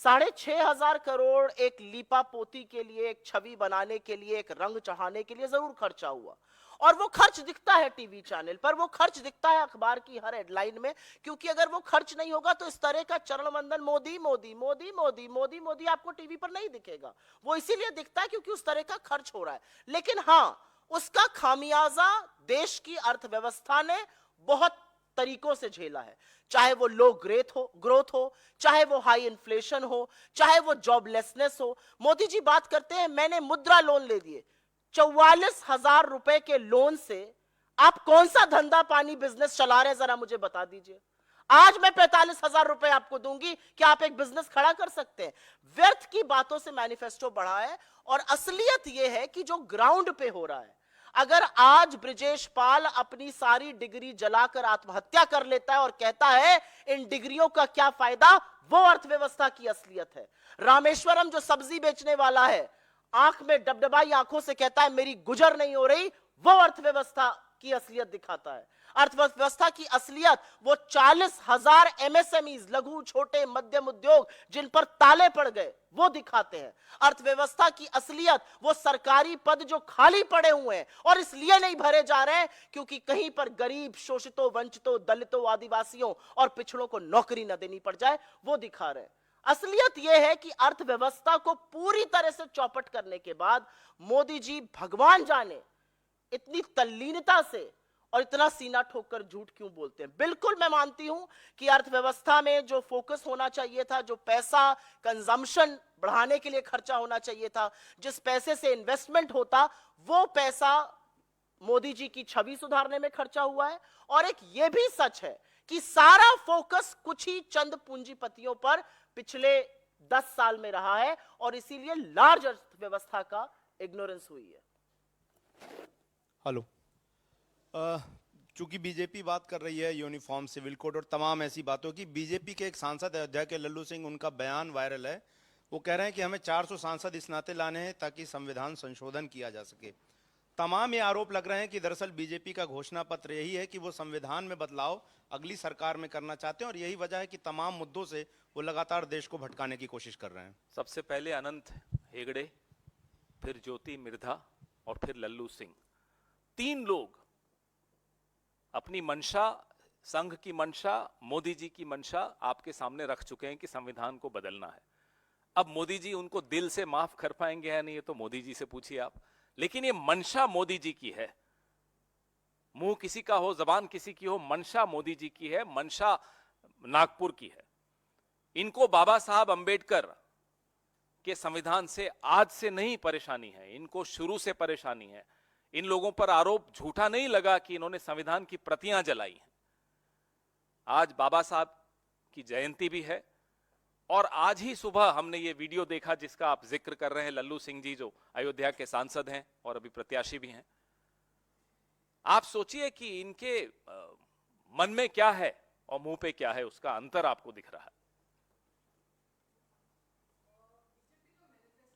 6,500 करोड़ एक लीपा पोती के लिए, एक छवि बनाने के लिए, एक रंग चढ़ाने के लिए जरूर खर्चा हुआ, और वो खर्च दिखता है टीवी चैनल पर, वो खर्च दिखता है अखबार की हर हेडलाइन में, क्योंकि अगर वो खर्च नहीं होगा तो इस तरह का चरण वंदन मोदी मोदी मोदी मोदी मोदी मोदी आपको टीवी पर नहीं दिखेगा। वो इसीलिए दिखता है क्योंकि उस तरह का खर्च हो रहा है। लेकिन हाँ, उसका खामियाजा देश की अर्थव्यवस्था ने बहुत तरीकों से झेला है, चाहे वो लो ग्रोथ हो, चाहे वो हाई इन्फ्लेशन हो, चाहे वो जॉबलेसनेस हो। मोदी जी बात करते हैं मैंने मुद्रा लोन ले दिए, 44,000 रुपए के लोन से आप कौन सा धंधा पानी बिजनेस चला रहे हैं, जरा मुझे बता दीजिए। आज मैं 45,000 रुपए आपको दूंगी, क्या आप एक बिजनेस खड़ा कर सकते हैं? व्यर्थ की बातों से मैनिफेस्टो बढ़ा है, और असलियत यह है कि जो ग्राउंड पे हो रहा है, अगर आज ब्रिजेश पाल अपनी सारी डिग्री जलाकर आत्महत्या कर लेता है और कहता है इन डिग्रियों का क्या फायदा, वो अर्थव्यवस्था की असलियत है। रामेश्वरम जो सब्जी बेचने वाला है, आंख में डबडबाई आंखों से कहता है मेरी गुजर नहीं हो रही, वो अर्थव्यवस्था की असलियत दिखाता है। अर्थव्यवस्था की असलियत वो 40,000 एमएसएमईज, लघु छोटे मध्यम उद्योग जिन पर ताले पड़ गए, वो दिखाते हैं। अर्थव्यवस्था की असलियत वो सरकारी पद जो खाली पड़े हुए हैं और इसलिए नहीं भरे जा रहे हैं क्योंकि कहीं पर गरीब, शोषितों, वंचितों, दलितों, आदिवासियों और पिछड़ों को नौकरी न देनी पड़ जाए, वो दिखा रहे हैं। असलियत यह है कि अर्थव्यवस्था को पूरी तरह से चौपट करने के बाद मोदी जी भगवान जाने इतनी तल्लीनता से और इतना सीना ठोककर झूठ क्यों बोलते हैं। बिल्कुल मैं मानती हूं कि अर्थव्यवस्था में जो फोकस होना चाहिए था, जो पैसा कंजम्पशन बढ़ाने के लिए खर्चा होना चाहिए था, जिस पैसे से इन्वेस्टमेंट होता, वो पैसा मोदी जी की छवि सुधारने में खर्चा हुआ है। और एक ये भी सच है कि सारा फोकस कुछ ही चंद पूंजीपतियों पर पिछले 10 साल में रहा है और इसीलिए लार्ज अर्थव्यवस्था का इग्नोरेंस हुई है। हेलो, चूंकि बीजेपी बात कर रही है यूनिफॉर्म सिविल कोड और तमाम ऐसी बातों की, बीजेपी के एक सांसद अयोध्या के लल्लू सिंह, उनका बयान वायरल है। वो कह रहे हैं कि हमें 400 सांसद इस नाते लाने हैं ताकि संविधान संशोधन किया जा सके। तमाम ये आरोप लग रहे हैं कि दरअसल बीजेपी का घोषणा पत्र यही है कि वो संविधान में बदलाव अगली सरकार में करना चाहते हैं और यही वजह है कि तमाम मुद्दों से वो लगातार देश को भटकाने की कोशिश कर रहे हैं। सबसे पहले अनंत हेगड़े, फिर ज्योति मिर्धा और फिर लल्लू सिंह, 3 लोग अपनी मंशा, संघ की मंशा, मोदी जी की मंशा आपके सामने रख चुके हैं कि संविधान को बदलना है। अब मोदी जी उनको दिल से माफ कर पाएंगे या नहीं, ये तो मोदी जी से पूछिए आप। लेकिन ये मंशा मोदी जी की है, मुंह किसी का हो, जबान किसी की हो, मंशा मोदी जी की है, मंशा नागपुर की है। इनको बाबा साहब अंबेडकर के संविधान से आज से नहीं परेशानी है, इनको शुरू से परेशानी है। इन लोगों पर आरोप झूठा नहीं लगा कि इन्होंने संविधान की प्रतियां जलाई हैं। आज बाबा साहब की जयंती भी है और आज ही सुबह हमने ये वीडियो देखा जिसका आप जिक्र कर रहे हैं, लल्लू सिंह जी जो अयोध्या के सांसद हैं और अभी प्रत्याशी भी हैं। आप सोचिए कि इनके मन में क्या है और मुंह पे क्या है, उसका अंतर आपको दिख रहा है।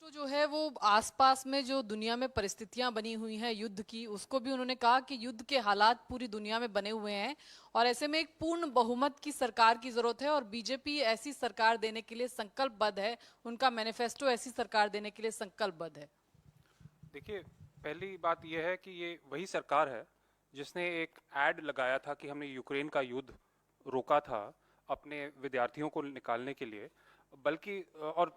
तो जो है वो आसपास में जो दुनिया में परिस्थितियां बनी हुई हैं युद्ध की, उसको भी उन्होंने कहा कि युद्ध के हालात पूरी दुनिया में बने हुए हैं और ऐसे में एक पूर्ण बहुमत की सरकार की जरूरत है और बीजेपी ऐसी सरकार देने के लिए संकल्पबद्ध है। उनका मैनिफेस्टो ऐसी सरकार देने के लिए संकल्पबद्ध है। देखिए, पहली बात यह है कि ये वही सरकार है जिसने एक एड लगाया था कि हमने यूक्रेन का युद्ध रोका था अपने विद्यार्थियों को निकालने के लिए, बल्कि और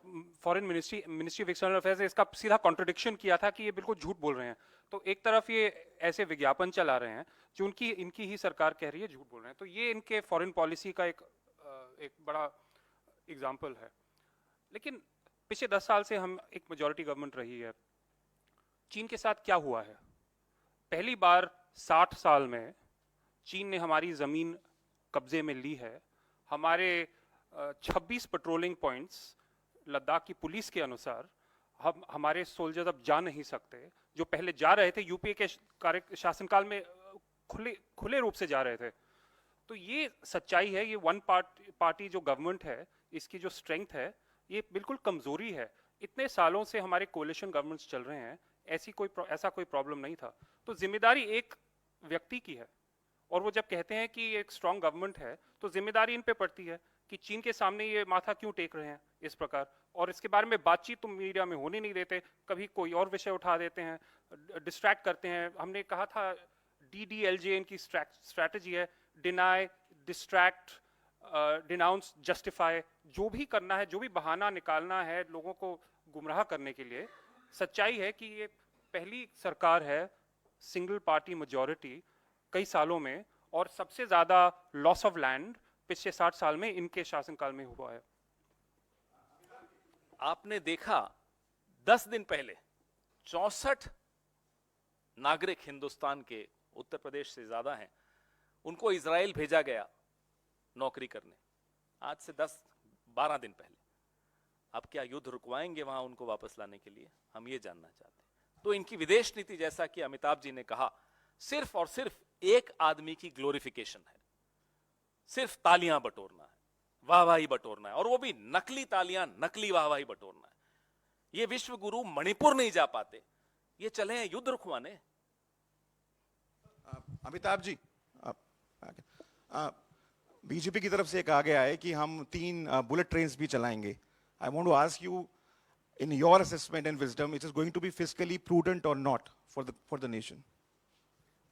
foreign ministry of external affairs ने इसका सीधा कॉन्ट्रडिक्शन किया था कि ये बिल्कुल झूठ बोल रहे हैं। तो एक तरफ ये ऐसे विज्ञापन चला रहे हैं जो इनकी ही सरकार कह रही है झूठ बोल रहे हैं, तो ये इनके फॉरेन पॉलिसी का एक बड़ा एग्जाम्पल है। लेकिन पिछले 10 साल से हम एक मेजॉरिटी गवर्नमेंट रही है। चीन के साथ क्या हुआ है? पहली बार 60 साल में चीन ने हमारी जमीन कब्जे में ली है। हमारे 26 पेट्रोलिंग पॉइंट्स लद्दाख की पुलिस के अनुसार हमारे सोल्जर्स अब जा नहीं सकते, जो पहले जा रहे थे यूपीए के शासनकाल में खुले रूप से जा रहे थे। तो ये सच्चाई है, ये वन पार्टी जो गवर्नमेंट है, इसकी जो स्ट्रेंथ है, ये बिल्कुल कमजोरी है। इतने सालों से हमारे कोalition गवर्नमेंट्स चल रहे हैं, ऐसा कोई प्रॉब्लम नहीं था। तो जिम्मेदारी एक व्यक्ति की है और वो जब कहते हैं कि एक स्ट्रांग गवर्नमेंट है तो जिम्मेदारी इन पे पड़ती है कि चीन के सामने ये माथा क्यों टेक रहे हैं इस प्रकार, और इसके बारे में बातचीत तो मीडिया में होने नहीं देते, कभी कोई और विषय उठा देते हैं, डिस्ट्रैक्ट करते हैं। हमने कहा था DDLJ इनकी स्ट्रैटेजी है, डिनाई, डिस्ट्रैक्ट, डिनाउंस, जस्टिफाई, जो भी करना है, जो भी बहाना निकालना है लोगों को गुमराह करने के लिए। सच्चाई है कि ये पहली सरकार है सिंगल पार्टी मेजॉरिटी कई सालों में, और सबसे ज्यादा लॉस ऑफ लैंड पिछले 60 साल में इनके शासनकाल में हुआ है। आपने देखा 10 दिन पहले 64 नागरिक हिंदुस्तान के, उत्तर प्रदेश से ज्यादा हैं, उनको इजराइल भेजा गया नौकरी करने, आज से 10-12 दिन पहले। अब क्या युद्ध रुकवाएंगे वहां उनको वापस लाने के लिए? हम ये जानना चाहते हैं। तो इनकी विदेश नीति, जैसा कि अमिताभ जी ने कहा, सिर्फ और सिर्फ एक आदमी की ग्लोरिफिकेशन है, सिर्फ तालियां बटोरना है, वाहवाही बटोरना है, और वो भी नकली तालियां, नकली वाहवाही बटोरना है। ये विश्व गुरु मणिपुर नहीं जा पाते, ये चले हैं युद्ध रुकवाने। अमिताभ जी, बीजेपी की तरफ से कहा गया है कि हम 3 बुलेट ट्रेन्स भी चलाएंगे। I want to ask you, in your assessment and wisdom, it is going to be fiscally prudent or not for the nation?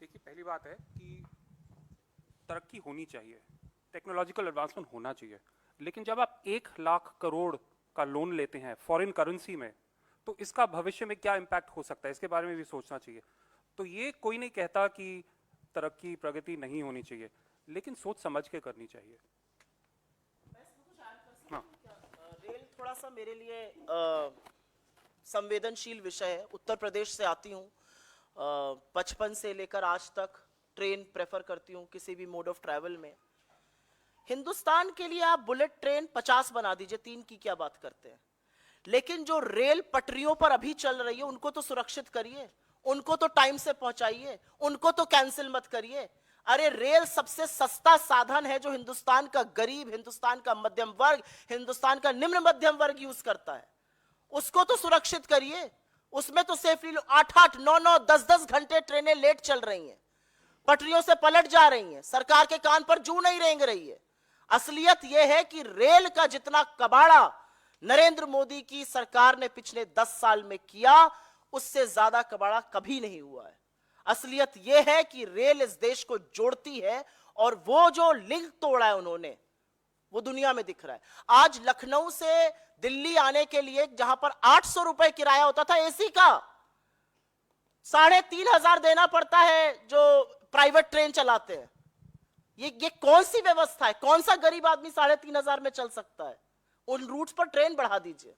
देखिए, पहली बात है कि तरक्की होनी चाहिए, टेक्नोलॉजिकल एडवांसमेंट होना चाहिए, लेकिन जब आप 1 लाख करोड़ का लोन लेते हैं फॉरेन करेंसी में, तो इसका भविष्य में क्या इम्पैक्ट हो सकता है, इसके बारे में भी सोचना चाहिए। तो ये कोई नहीं कहता कि तरक्की प्रगति नहीं होनी चाहिए, लेकिन सोच समझ के करनी चाहिए। रेल थोड़ा सा मेरे लिए संवेदनशील विषय है। उत्तर प्रदेश से आती हूँ, 55 से लेकर आज तक ट्रेन प्रेफर करती हूँ किसी भी मोड ऑफ ट्रैवल में। हिंदुस्तान के लिए आप बुलेट ट्रेन 50 बना दीजिए, 3 की क्या बात करते हैं, लेकिन जो रेल पटरियों पर अभी चल रही है उनको तो सुरक्षित करिए, उनको तो टाइम से पहुंचाइए, उनको तो कैंसिल मत करिए। अरे रेल सबसे सस्ता साधन है जो हिंदुस्तान का गरीब, हिंदुस्तान का मध्यम वर्ग, हिंदुस्तान का निम्न मध्यम वर्ग यूज करता है, उसको तो सुरक्षित करिए। उसमें तो सेफली 8-8, 9-9, 10-10 घंटे ट्रेनें लेट चल रही हैं, पटरियों से पलट जा रही हैं, सरकार के कान पर जू नहीं रेंग रही है। असलियत यह है कि रेल का जितना कबाड़ा नरेंद्र मोदी की सरकार ने पिछले 10 साल में किया, उससे ज्यादा कबाड़ा कभी नहीं हुआ है। असलियत यह है कि रेल इस देश को जोड़ती है, और वो जो लिंक तोड़ा है उन्होंने, वो दुनिया में दिख रहा है। आज लखनऊ से दिल्ली आने के लिए जहां पर 800 रुपए किराया होता था एसी का, 3,500 देना पड़ता है जो प्राइवेट ट्रेन चलाते हैं। ये कौन सी व्यवस्था है? कौन सा गरीब आदमी 3,500 में चल सकता है? उन रूट्स पर ट्रेन बढ़ा दीजिए।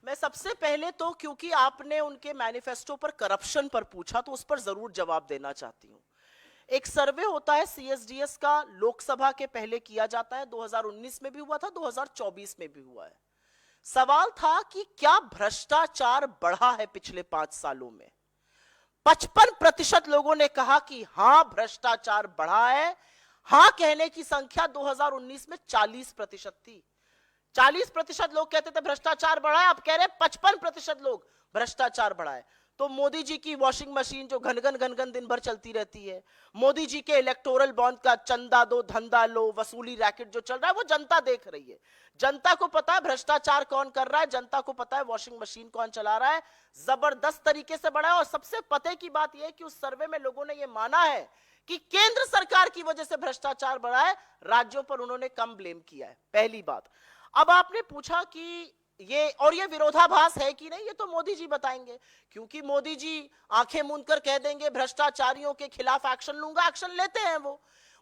मैं सबसे पहले तो, क्योंकि आपने उनके मैनिफेस्टो पर करप्शन पर पूछा, तो उस पर जरूर जवाब देना चाहती हूं। एक सर्वे होता है सीएसडीएस का, लोकसभा के पहले किया जाता है, 2019 में भी हुआ था, 2024 में भी हुआ है। सवाल था कि क्या भ्रष्टाचार बढ़ा है पिछले 5 सालों में। 55% लोगों ने कहा कि हां भ्रष्टाचार बढ़ा है। हां कहने की संख्या 2019 में 40% थी। 40% लोग कहते थे भ्रष्टाचार बढ़ा है, अब कह रहे 55% लोग भ्रष्टाचार बढ़ा है। तो मोदी जी की वॉशिंग मशीन जो घनघन दिन भर चलती रहती है, मोदी जी के इलेक्टोरल बॉन्ड का चंदा दो धंधा लो वसूली रैकेट जो चल रहा है, वो जनता देख रही है। जनता को पता है भ्रष्टाचार कौन कर रहा है, जनता को पता है वॉशिंग मशीन कौन चला रहा है। जबरदस्त तरीके से बढ़ा है। और सबसे पते की बात यह है कि उस सर्वे में लोगों ने यह माना है कि केंद्र सरकार की वजह से भ्रष्टाचार बढ़ा है, राज्यों पर उन्होंने कम ब्लेम किया है। पहली बात। अब आपने पूछा कि ये विरोधाभास है कि नहीं, ये तो मोदी जी बताएंगे, क्योंकि मोदी जी आंखें मूंद कर कह देंगे भ्रष्टाचारियों के खिलाफ एक्शन लूंगा, एक्शन लेते हैं।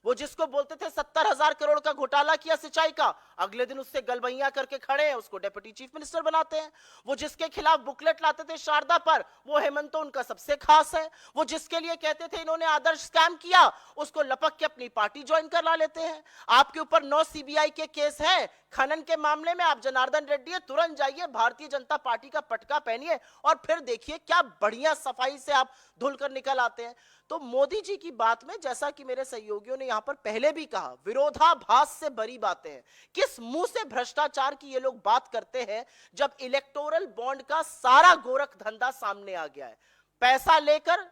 वो जिसको बोलते थे 70,000 करोड़ का घोटाला किया सिंचाई का, अगले दिन उससे गलबैया करके खड़े हैं, उसको डेप्यूटी चीफ मिनिस्टर बनाते हैं। वो जिसके खिलाफ बुकलेट लाते थे शारदा पर, वो हेमंत तो उनका सबसे खास है। वो जिसके लिए कहते थे इन्होंने आदर्श स्कैम किया, उसको लपक के अपनी पार्टी ज्वाइन कर ला लेते हैं। आपके ऊपर 9 सीबीआई के केस हैं खनन के मामले में। आप जनार्दन रेड्डी है, तुरंत जाइए भारतीय जनता पार्टी का पटका पहनिए और फिर देखिए क्या बढ़िया सफाई से आप धुल कर निकल आते हैं। तो मोदी जी की बात में, जैसा कि मेरे सहयोगियों ने यहां पर पहले भी कहा, विरोधाभास से भरी बातें हैं। किस मुंह से भ्रष्टाचार की ये लोग बात करते हैं जब इलेक्टोरल बॉन्ड का सारा गोरख धंधा सामने आ गया है। पैसा लेकर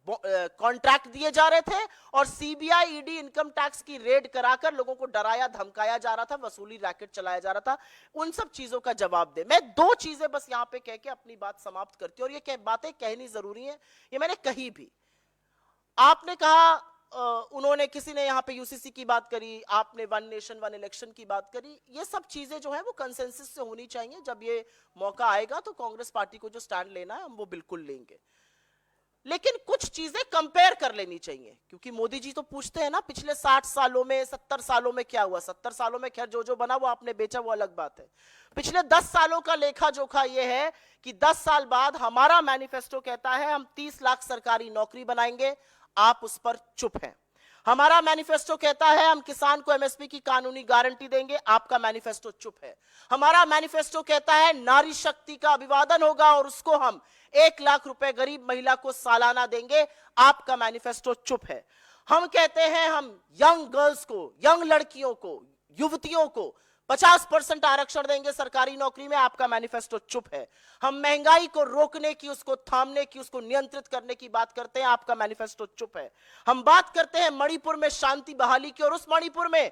कॉन्ट्रैक्ट दिए जा रहे थे और सीबीआई ईडी इनकम टैक्स की रेड कराकर लोगों को डराया धमकाया जा रहा था, वसूली रैकेट चलाया जा रहा था। उन सब चीजों का जवाब दे। मैं 2 चीजें बस यहां पे कह के अपनी बात समाप्त करती हूं, और ये बातें कहनी जरूरी है, ये मैंने कही भी। आपने कहा, उन्होंने, किसी ने यहां पे यूसीसी की बात करी, आपने वन नेशन वन इलेक्शन की बात करी। ये सब चीजें जो है वो कंसेंसस से होनी चाहिए। जब ये मौका आएगा तो कांग्रेस पार्टी को जो स्टैंड लेना है हम वो बिल्कुल लेंगे। लेकिन कुछ चीजें कंपेयर कर लेनी चाहिए, क्योंकि मोदी जी तो पूछते हैं ना पिछले 60 सालों में 70 सालों में क्या हुआ। 70 सालों में खैर जो जो बना वो आपने बेचा, वो अलग बात है। पिछले 10 सालों का लेखा जोखा ये है कि 10 साल बाद हमारा मैनिफेस्टो कहता है हम 30 लाख सरकारी नौकरी बनाएंगे, आप उस पर चुप हैं। हमारा मैनिफेस्टो कहता है हम किसान को एमएसपी की कानूनी गारंटी देंगे, आपका मैनिफेस्टो चुप है। हमारा मैनिफेस्टो कहता है नारी शक्ति का अभिवादन होगा और उसको हम 1 लाख रुपए गरीब महिला को सालाना देंगे, आपका मैनिफेस्टो चुप है। हम कहते हैं हम यंग गर्ल्स को, यंग लड़कियों को, युवतियों को 50% आरक्षण देंगे सरकारी नौकरी में, आपका मैनिफेस्टो चुप है। हम महंगाई को रोकने की, उसको थामने की, उसको नियंत्रित करने की बात करते हैं, आपका मैनिफेस्टो चुप है। हम बात करते हैं मणिपुर में शांति बहाली की, और उस मणिपुर में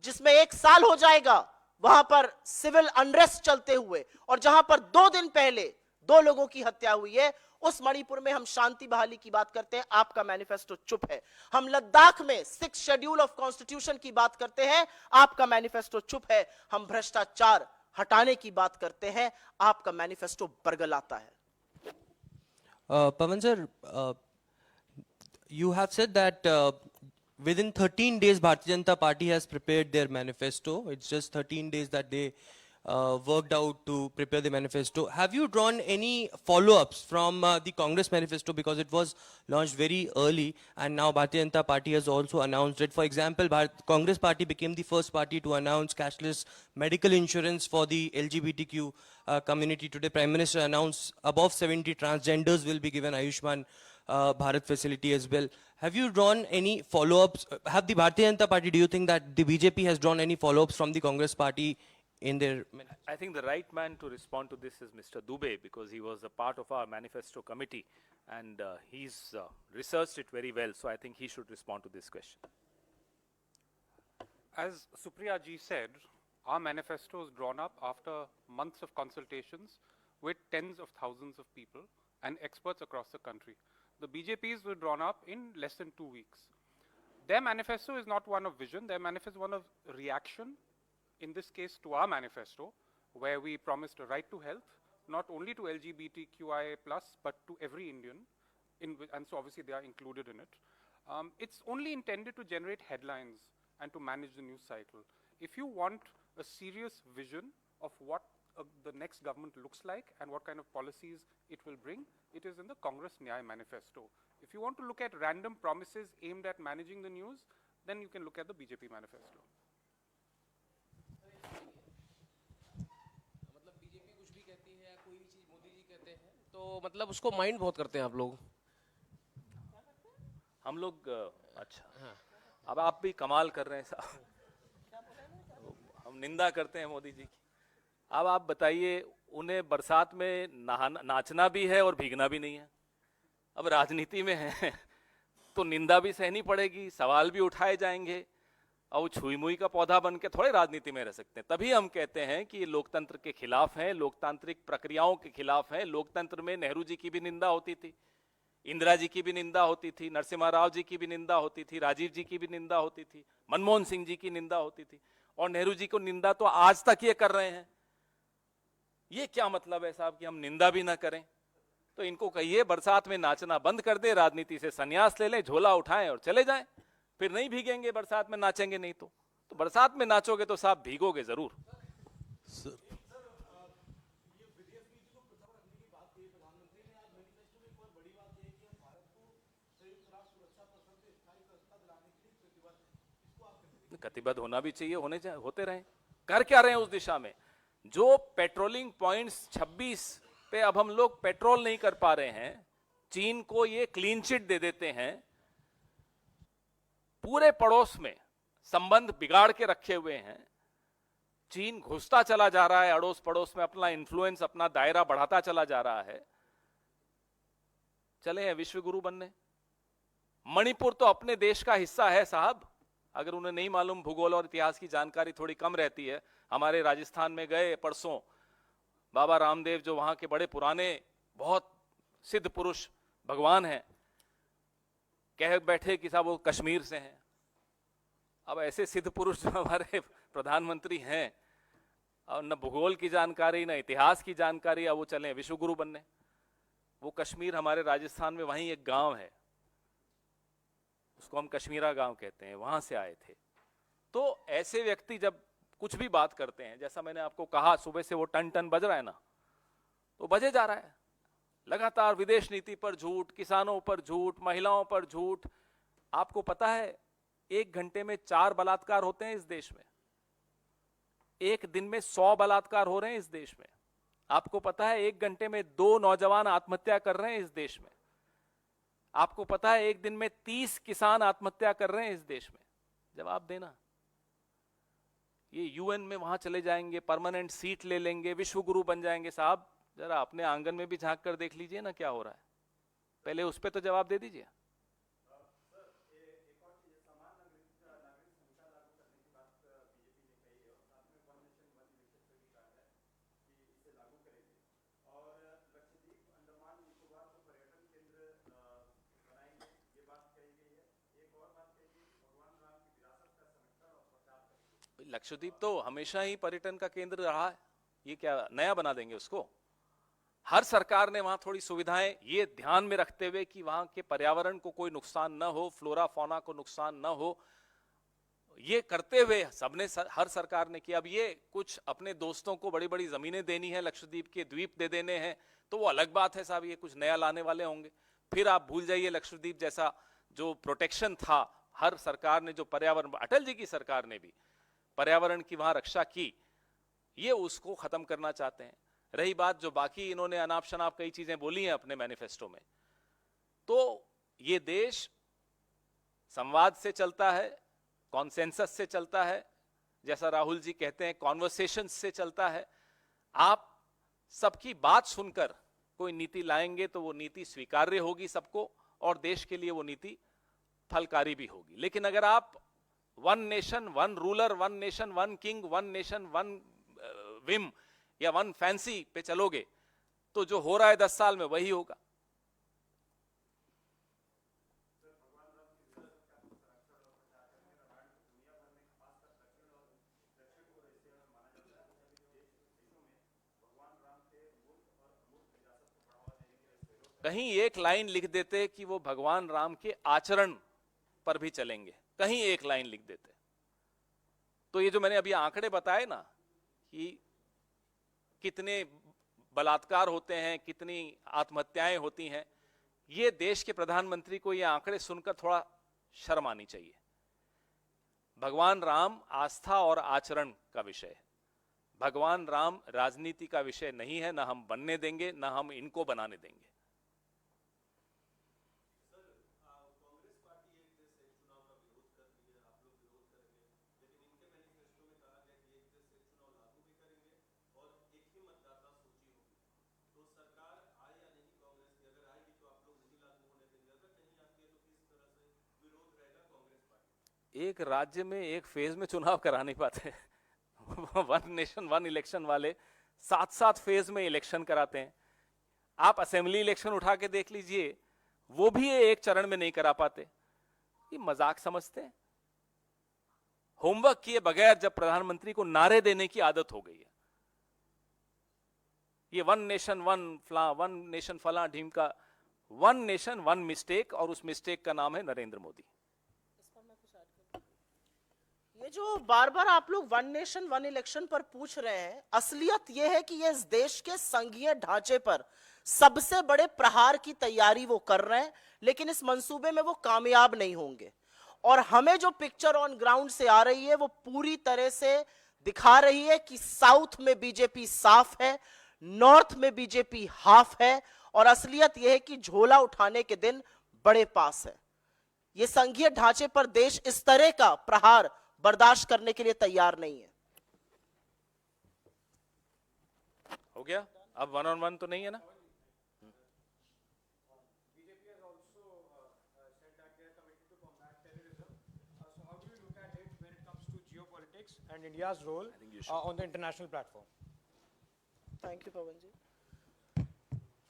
जिसमें 1 साल हो जाएगा वहां पर सिविल अनरेस्ट चलते हुए, और जहां पर 2 दिन पहले 2 लोगों की हत्या हुई है, उस मणिपुर में हम शांति बहाली की बात करते हैं, आपका मैनिफेस्टो चुप है। हम लद्दाख में 6 शेड्यूल ऑफ कॉन्स्टिट्यूशन की बात करते हैं, आपका मैनिफेस्टो चुप है। हम भ्रष्टाचार हटाने की बात करते हैं, आपका मैनिफेस्टो बरगलाता है। Pavan sir, you have said that within 13 days Bharatiya Janata Party has prepared their manifesto. It's just 13 days that they worked out to prepare the manifesto. Have you drawn any follow-ups from the Congress manifesto, because it was launched very early and now Bharatiya Janata Party has also announced it? For example, Congress Party became the first party to announce cashless medical insurance for the LGBTQ community. Today, Prime Minister announced above 70 transgenders will be given Ayushman Bharat facility as well. Have you drawn any follow-ups? Have the Bharatiya Janata Party, do you think that the BJP has drawn any follow-ups from the Congress Party in their... I think the right man to respond to this is Mr. Dubey, because he was a part of our manifesto committee and he's researched it very well. So I think he should respond to this question. As Supriya ji said, our manifesto is drawn up after months of consultations with tens of thousands of people and experts across the country. The BJPs were drawn up in less than 2 weeks. Their manifesto is not one of vision, their manifesto is one of reaction, in this case to our manifesto, where we promised a right to health, not only to LGBTQIA+, but to every Indian, and so obviously they are included in it. It's only intended to generate headlines and to manage the news cycle. If you want a serious vision of what the next government looks like and what kind of policies it will bring, it is in the Congress Nyaya manifesto. If you want to look at random promises aimed at managing the news, then you can look at the BJP manifesto. मतलब BJP कुछ भी कहती है, कोई भी चीज मोदी जी कहते हैं, तो मतलब उसको माइंड बहुत करते हैं आप लोग। हम लोग अच्छा, अब आप भी कमाल कर रहे हैं साहब, हम निंदा करते हैं मोदी जी की। अब आप बताइए, उन्हें बरसात में नाचना भी है और भीगना भी नहीं है। अब राजनीति में है तो निंदा भी सहनी पड़ेगी, सवाल भी उठाए जाएंगे, और वो छुई मुई का पौधा बन के थोड़े राजनीति में रह सकते हैं। तभी हम कहते हैं कि ये लोकतंत्र के खिलाफ हैं, लोकतांत्रिक प्रक्रियाओं के खिलाफ हैं। लोकतंत्र में नेहरू जी की भी निंदा होती थी, इंदिरा जी की भी निंदा होती थी, नरसिम्हा राव जी की भी निंदा होती थी, राजीव जी की भी निंदा होती थी, मनमोहन सिंह जी की निंदा होती थी, और नेहरू जी को निंदा तो आज तक ये कर रहे हैं। ये क्या मतलब है साहब कि हम निंदा भी ना करें? तो इनको कहिए बरसात में नाचना बंद कर दे, राजनीति से संन्यास ले लें, झोला उठाएं और चले जाएं, फिर नहीं भीगेंगे बरसात में, नाचेंगे नहीं तो बरसात में नाचोगे तो साहब भीगोगे जरूर। कटिबद्ध होना भी चाहिए, होते रहे। कर क्या रहे हैं उस दिशा में? जो पेट्रोलिंग पॉइंट्स 26 पे अब हम लोग पेट्रोल नहीं कर पा रहे हैं, चीन को ये क्लीन चिट दे देते हैं, पूरे पड़ोस में संबंध बिगाड़ के रखे हुए हैं, चीन घुसता चला जा रहा है अड़ोस पड़ोस में, अपना इन्फ्लुएंस, अपना दायरा बढ़ाता चला जा रहा है। चले हैं विश्व गुरु बनने। मणिपुर तो अपने देश का हिस्सा है साहब, अगर उन्हें नहीं मालूम, भूगोल और इतिहास की जानकारी थोड़ी कम रहती है। हमारे राजस्थान में गए परसों, बाबा रामदेव जो वहां के बड़े पुराने बहुत सिद्ध पुरुष भगवान हैं, कह बैठे कि साहब वो कश्मीर से हैं। अब ऐसे सिद्ध पुरुष जो हमारे प्रधानमंत्री हैं, और न भूगोल की जानकारी न इतिहास की जानकारी, अब वो चले विश्व गुरु बनने। वो कश्मीर हमारे राजस्थान में वहीं एक गांव है, उसको हम कश्मीरा गांव कहते हैं, वहां से आए थे। तो ऐसे व्यक्ति जब कुछ भी बात करते हैं, जैसा मैंने आपको कहा सुबह से वो टन टन बज रहा है ना, तो बजे जा रहा है लगातार, विदेश नीति पर झूठ, किसानों पर झूठ, महिलाओं पर झूठ। आपको पता है 1 घंटे में 4 बलात्कार होते हैं इस देश में, एक दिन में 100 बलात्कार हो रहे हैं इस देश में। आपको पता है 1 घंटे में 2 नौजवान आत्महत्या कर रहे हैं इस देश में। आपको पता है 1 दिन में 30 किसान आत्महत्या कर रहे हैं इस देश में। जवाब देना। ये यूएन में वहां चले जाएंगे, परमानेंट सीट ले लेंगे, विश्व गुरु बन जाएंगे। साहब जरा अपने आंगन में भी झांक कर देख लीजिए ना क्या हो रहा है, पहले उस पर तो जवाब दे दीजिए। लक्षद्वीप तो हमेशा ही पर्यटन का केंद्र रहा है, ये क्या नया बना देंगे उसको? हर सरकार ने वहां थोड़ी सुविधाएं ये ध्यान में रखते हुए कि वहां के पर्यावरण को कोई नुकसान न हो, फ्लोरा फौना को नुकसान न हो, ये करते हुए सबने हर सरकार ने किया। अब ये कुछ अपने दोस्तों को बड़ी बड़ी जमीनें देनी है, लक्षद्वीप के द्वीप दे देने हैं, तो वो अलग बात है साहब, ये कुछ नया लाने वाले होंगे। फिर आप भूल जाइए लक्षद्वीप जैसा जो प्रोटेक्शन था, हर सरकार ने जो पर्यावरण, अटल जी की सरकार ने भी पर्यावरण की वहां रक्षा की, ये उसको खत्म करना चाहते हैं। रही बात जो बाकी इन्होंने अनाप शनाप कई चीजें बोली हैं अपने मैनिफेस्टो में, तो ये देश संवाद से चलता है, कॉन्सेंसस से चलता है, जैसा राहुल जी कहते हैं कॉन्वर्सेशन से चलता है। आप सबकी बात सुनकर कोई नीति लाएंगे तो वो नीति स्वीकार्य होगी सबको, और देश के लिए वो नीति फलकारी भी होगी। लेकिन अगर आप 1 nation 1 ruler, 1 nation 1 king, 1 nation 1 Vim या 1 फैंसी पे चलोगे तो जो हो रहा है 10 साल में वही होगा। कहीं एक लाइन लिख देते कि वो भगवान राम के आचरण पर भी चलेंगे, कहीं एक लाइन लिख देते, तो ये जो मैंने अभी आंकड़े बताए ना कि कितने बलात्कार होते हैं, कितनी आत्महत्याएं होती हैं, ये देश के प्रधानमंत्री को ये आंकड़े सुनकर थोड़ा शर्म आनी चाहिए। भगवान राम आस्था और आचरण का विषय है, भगवान राम राजनीति का विषय नहीं है, ना हम बनने देंगे, ना हम इनको बनाने देंगे। एक राज्य में एक फेज में चुनाव करा नहीं पाते 1 नेशन 1 इलेक्शन वाले 7-7 फेज में इलेक्शन कराते हैं। आप असेंबली इलेक्शन उठा के देख लीजिए, वो भी एक चरण में नहीं करा पाते। ये मजाक समझते हैं। होमवर्क किए बगैर जब प्रधानमंत्री को नारे देने की आदत हो गई है, ये 1 नेशन 1 फला, 1 नेशन फला ढीम का 1 नेशन 1 मिस्टेक, और उस मिस्टेक का नाम है नरेंद्र मोदी। ये जो बार बार आप लोग 1 नेशन 1 इलेक्शन पर पूछ रहे हैं, असलियत ये है कि ये इस देश के संघीय ढांचे पर सबसे बड़े प्रहार की तैयारी वो कर रहे हैं, लेकिन इस मंसूबे में वो कामयाब नहीं होंगे। और हमें जो पिक्चर ऑन ग्राउंड से आ रही है वो पूरी तरह से दिखा रही है कि साउथ में बीजेपी साफ है, नॉर्थ में बीजेपी हाफ है, और असलियत यह है कि झोला उठाने के दिन बड़े पास है। ये संघीय ढांचे पर देश इस तरह का प्रहार बर्दाश्त करने के लिए तैयार नहीं है। हो गया, अब 1 on 1 तो नहीं है ना? And India's role on the international platform. Thank you, Pawan ji.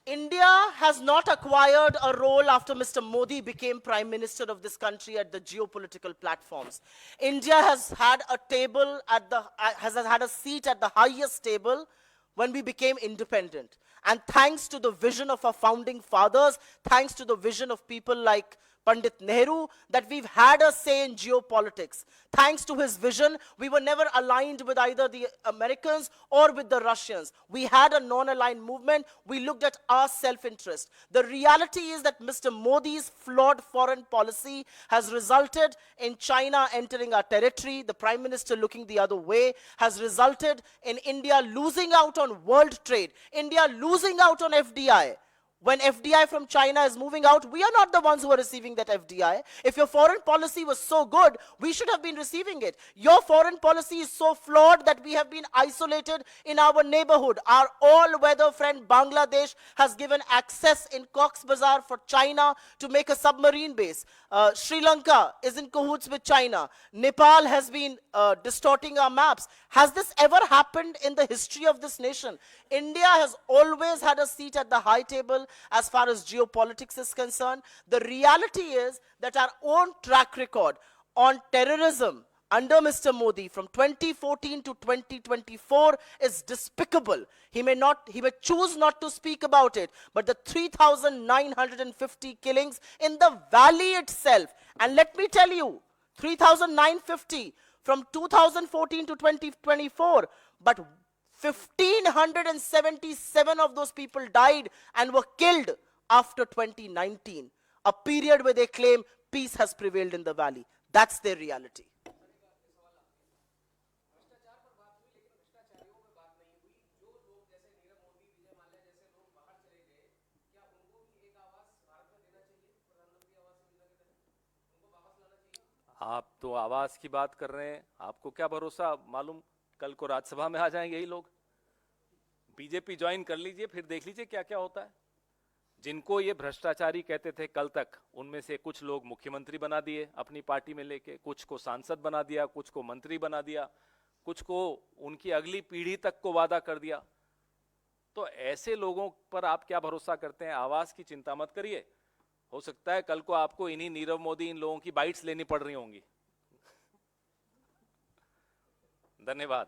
India has not acquired a role after Mr. Modi became Prime Minister of this country at the geopolitical platforms. India has had a table at the has had a seat at the highest table when we became independent. And thanks to the vision of our founding fathers, thanks to the vision of people like Pandit Nehru, that we've had a say in geopolitics. Thanks to his vision, we were never aligned with either the Americans or with the Russians. We had a non-aligned movement. We looked at our self-interest. The reality is that Mr. Modi's flawed foreign policy has resulted in China entering our territory, the Prime Minister looking the other way, has resulted in India losing out on world trade, India losing out on FDI. When FDI from China is moving out, we are not the ones who are receiving that FDI. If your foreign policy was so good, we should have been receiving it. Your foreign policy is so flawed that we have been isolated in our neighborhood. Our all-weather friend Bangladesh has given access in Cox's Bazar for China to make a submarine base. Sri Lanka is in cahoots with China. Nepal has been distorting our maps. Has this ever happened in the history of this nation? India has always had a seat at the high table as far as geopolitics is concerned. The reality is that our own track record on terrorism under Mr. Modi from 2014 to 2024 is despicable. He may choose not to speak about it, but the 3,950 killings in the valley itself, and let me tell you, 3,950 from 2014 to 2024, but 1,577 of those people died and were killed after 2019, a period where they claim peace has prevailed in the valley. That's their reality. आप तो आवाज की बात कर रहे हैं, आपको क्या भरोसा, मालूम कल को राज्यसभा में आ जाएंगे यही लोग। बीजेपी ज्वाइन कर लीजिए, फिर देख लीजिए क्या क्या होता है। जिनको ये भ्रष्टाचारी कहते थे कल तक, उनमें से कुछ लोग मुख्यमंत्री बना दिए अपनी पार्टी में लेके, कुछ को सांसद बना दिया, कुछ को मंत्री बना दिया, कुछ को उनकी अगली पीढ़ी तक को वादा कर दिया। तो ऐसे लोगों पर आप क्या भरोसा करते हैं? आवाज की चिंता मत करिए, हो सकता है कल को आपको इन्हीं नीरव मोदी, इन लोगों की बाइट्स लेनी पड़ रही होंगी। धन्यवाद।